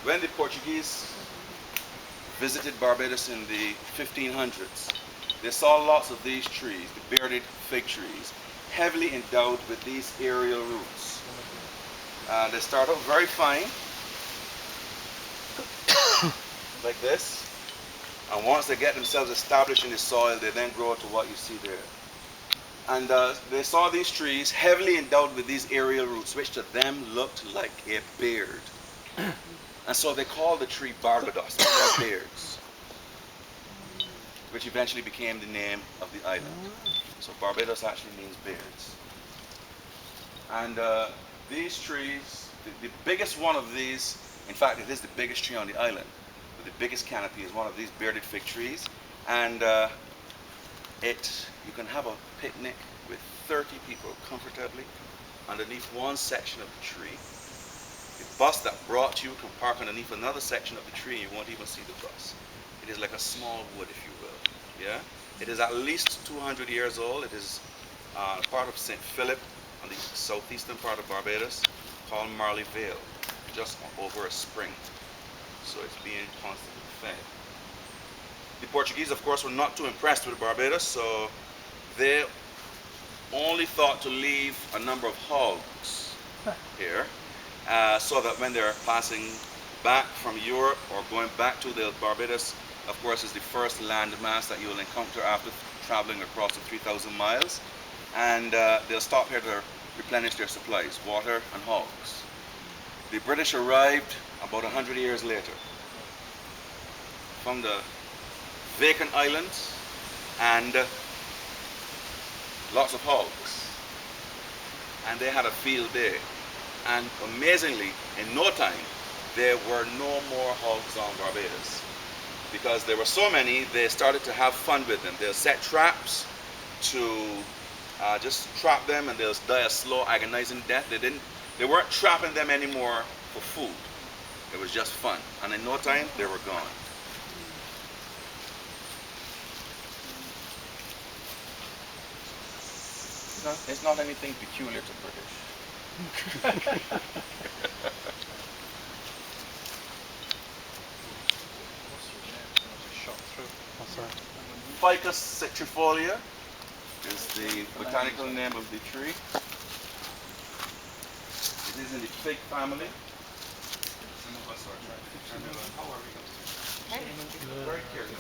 When the Portuguese visited Barbados in the 1500s, they saw lots of these trees, the bearded fig trees, heavily endowed with these aerial roots. They start out very fine, like this, and once they get themselves established in the soil, they then grow to what you see there. And they saw these trees heavily endowed with these aerial roots, which to them looked like a beard. And so they called the tree Barbados, beards, which eventually became the name of the island. So Barbados actually means beards. And these trees, the biggest one of these, in fact it is the biggest tree on the island, with the biggest canopy is one of these bearded fig trees. And you can have a picnic with 30 people comfortably underneath one section of the tree. The bus that brought you can park underneath another section of the tree and you won't even see the bus. It is like a small wood, if you will. Yeah? It is at least 200 years old. It is part of St. Philip on the southeastern part of Barbados, called Marley Vale, just over a spring. So it's being constantly fed. The Portuguese, of course, were not too impressed with Barbados, so they only thought to leave a number of hogs here, so that when they're passing back from Europe or going back to the Barbados, of course, is the first land mass that you'll encounter after traveling across the 3,000 miles. And they'll stop here to replenish their supplies, water and hogs. The British arrived about 100 years later from the vacant islands and lots of hogs. And they had a field day. And amazingly, in no time, there were no more hogs on Barbados. Because there were so many, they started to have fun with them. They'll set traps to just trap them, and they'll die a slow, agonizing death. They weren't trapping them anymore for food. It was just fun. And in no time, they were gone. No, it's not anything peculiar to British. Ficus citrifolia is the botanical name of the tree. It is in the fig family. Some of us are trying to determine how are we going to do this. Very careful.